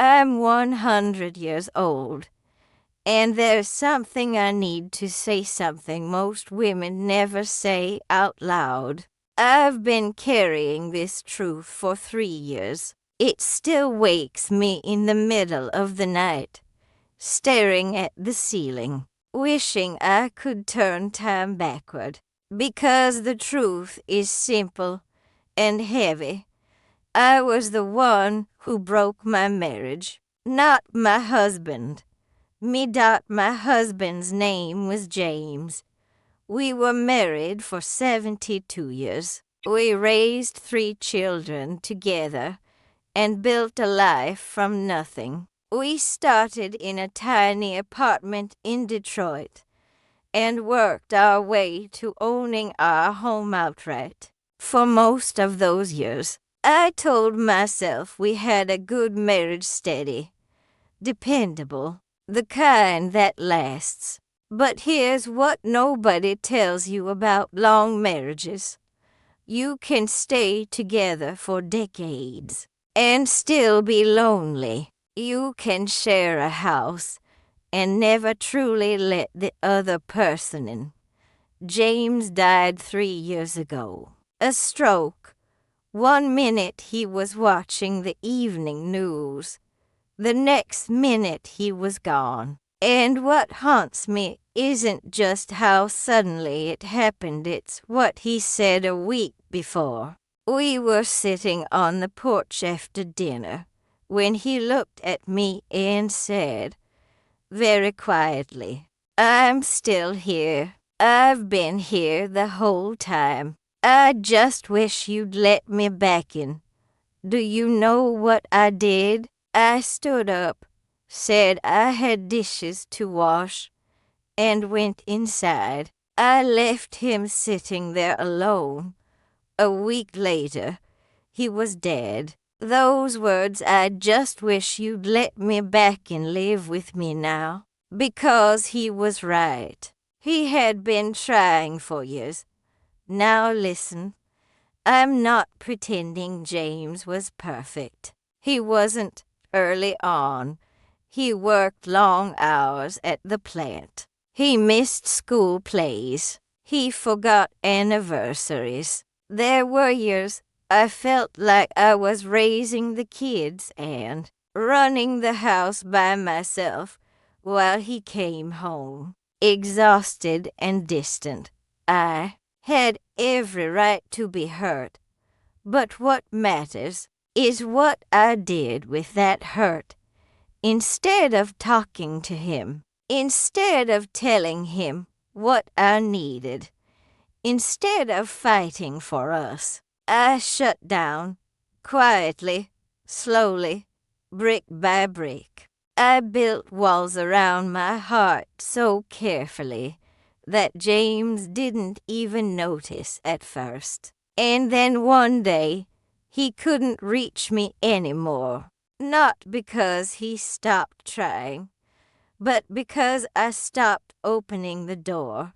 I'm 100 years old, and there's something I need to say, something most women never say out loud. I've been carrying this truth for 3 years. It still wakes me in the middle of the night, staring at the ceiling, wishing I could turn time backward. Because the truth is simple and heavy. I was the one who broke my marriage, not my husband. My husband's name was James. We were married for 72 years. We raised 3 children together and built a life from nothing. We started in a tiny apartment in Detroit and worked our way to owning our home outright. For most of those years, I told myself we had a good marriage, steady, dependable, the kind that lasts. But here's what nobody tells you about long marriages. You can stay together for decades and still be lonely. You can share a house and never truly let the other person in. James died 3 years ago. A stroke. 1 minute he was watching the evening news. The next minute he was gone. And what haunts me isn't just how suddenly it happened, it's what he said a week before. We were sitting on the porch after dinner when he looked at me and said, very quietly, I'm still here. I've been here the whole time. I just wish you'd let me back in. Do you know what I did? I stood up, said I had dishes to wash, and went inside. I left him sitting there alone. A week later, he was dead. Those words, I just wish you'd let me back and live with me now. Because he was right. He had been trying for years. Now listen, I'm not pretending James was perfect. He wasn't early on. He worked long hours at the plant. He missed school plays. He forgot anniversaries. There were years I felt like I was raising the kids and running the house by myself while he came home, exhausted and distant. I had every right to be hurt, but what matters is what I did with that hurt. Instead of talking to him, instead of telling him what I needed, instead of fighting for us, I shut down, quietly, slowly, brick by brick. I built walls around my heart so carefully that James didn't even notice at first. And then one day, he couldn't reach me anymore. Not because he stopped trying, but because I stopped opening the door.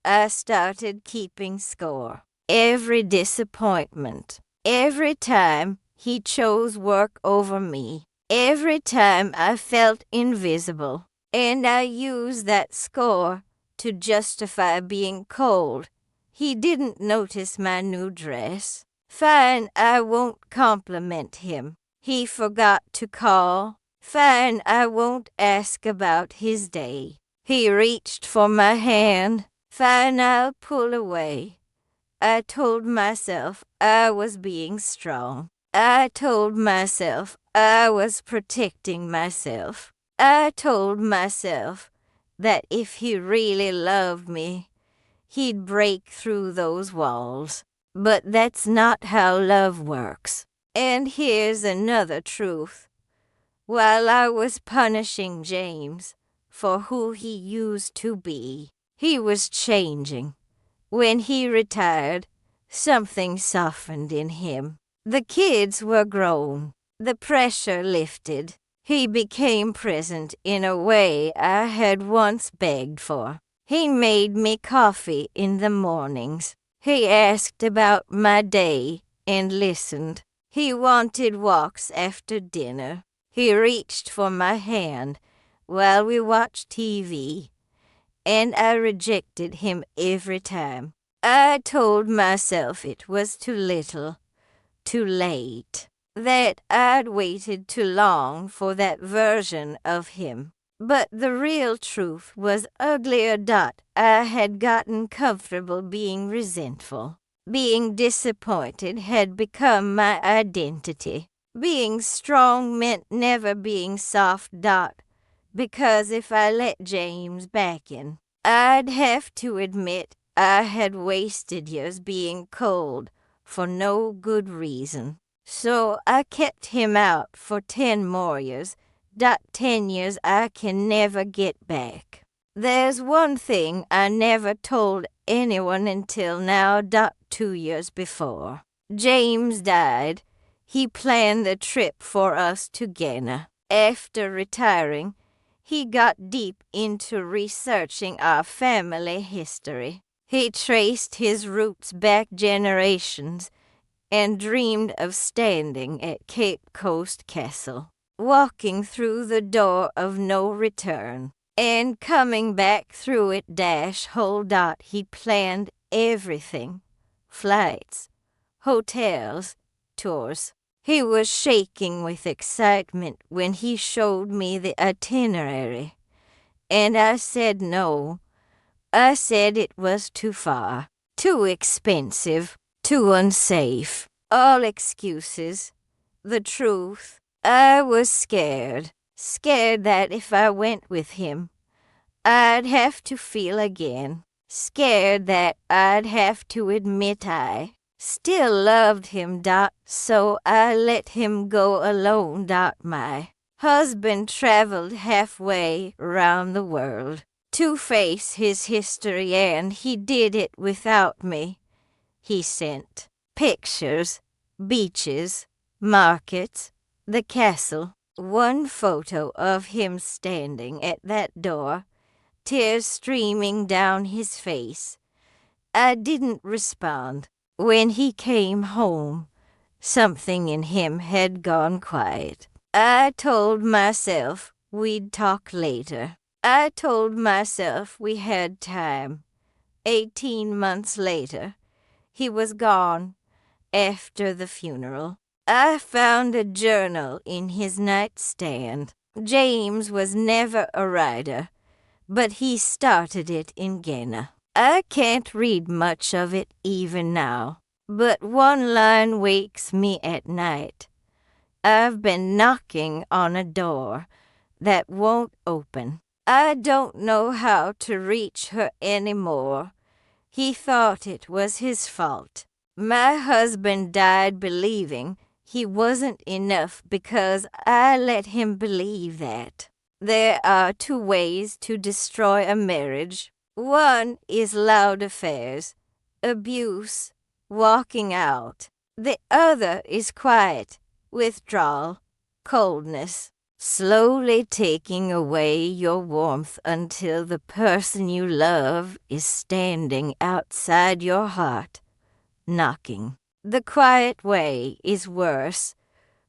I started keeping score. Every disappointment, every time he chose work over me, every time I felt invisible, and I used that score to justify being cold. He didn't notice my new dress. Fine, I won't compliment him. He forgot to call. Fine, I won't ask about his day. He reached for my hand. Fine, I'll pull away. I told myself I was being strong. I told myself I was protecting myself. I told myself that if he really loved me, he'd break through those walls. But that's not how love works. And here's another truth. While I was punishing James for who he used to be, he was changing. When he retired, something softened in him. The kids were grown. The pressure lifted. He became present in a way I had once begged for. He made me coffee in the mornings. He asked about my day and listened. He wanted walks after dinner. He reached for my hand while we watched TV, and I rejected him every time. I told myself it was too little, too late, that I'd waited too long for that version of him. But the real truth was uglier. I had gotten comfortable being resentful. Being disappointed had become my identity. Being strong meant never being soft. Because if I let James back in, I'd have to admit I had wasted years being cold for no good reason. So I kept him out for 10 more years. 10 years I can never get back. There's one thing I never told anyone until now. 2 years before James died, he planned the trip for us to Ghana. After retiring, he got deep into researching our family history. He traced his roots back generations and dreamed of standing at Cape Coast Castle, walking through the door of no return, and coming back through it. He planned everything: flights, hotels, tours. He was shaking with excitement when he showed me the itinerary, and I said no. I said it was too far, too expensive, too unsafe. All excuses. The truth, I was scared that if I went with him, I'd have to feel again. Scared that I'd have to admit I still loved him. So I let him go alone. My husband traveled halfway around the world to face his history, and he did it without me. He sent pictures, beaches, markets, the castle. One photo of him standing at that door, tears streaming down his face. I didn't respond. When he came home, something in him had gone quiet. I told myself we'd talk later. I told myself we had time. 18 months later, he was gone. After the funeral, I found a journal in his nightstand. James was never a writer, but he started it in Ghana. I can't read much of it even now, but one line wakes me at night. I've been knocking on a door that won't open. I don't know how to reach her anymore. He thought it was his fault. My husband died believing he wasn't enough because I let him believe that. There are 2 ways to destroy a marriage. One is loud affairs, abuse, walking out. The other is quiet, withdrawal, coldness, slowly taking away your warmth until the person you love is standing outside your heart, knocking. The quiet way is worse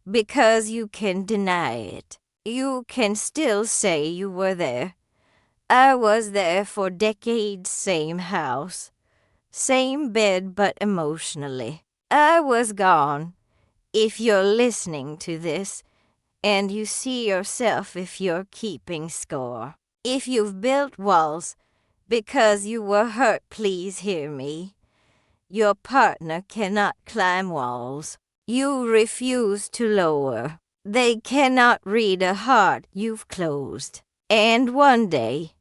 because you can deny it. You can still say you were there. I was there for decades, same house, same bed, but emotionally, I was gone. If you're listening to this, and you see yourself, if you're keeping score, if you've built walls because you were hurt, please hear me. Your partner cannot climb walls you refuse to lower. They cannot read a heart you've closed. And one day,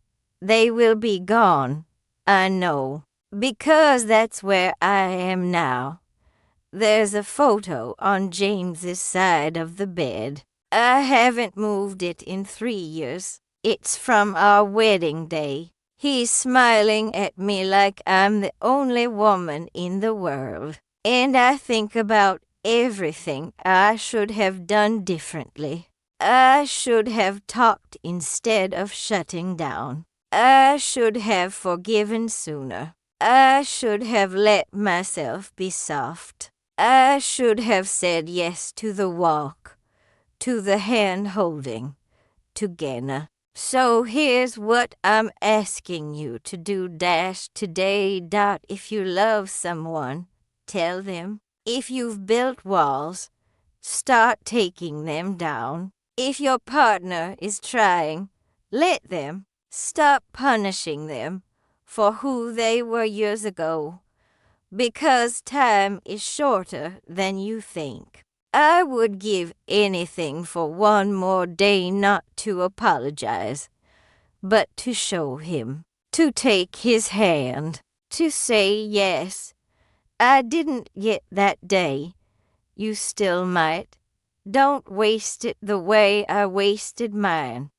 they will be gone, I know, because that's where I am now. There's a photo on James's side of the bed. I haven't moved it in 3 years. It's from our wedding day. He's smiling at me like I'm the only woman in the world. And I think about everything I should have done differently. I should have talked instead of shutting down. I should have forgiven sooner. I should have let myself be soft. I should have said yes to the walk, to the hand-holding together. So here's what I'm asking you to do today. If you love someone, tell them. If you've built walls, start taking them down. If your partner is trying, let them. Stop punishing them for who they were years ago, because time is shorter than you think. I would give anything for one more day not to apologize, but to show him, to take his hand, to say yes. I didn't get that day. You still might. Don't waste it the way I wasted mine.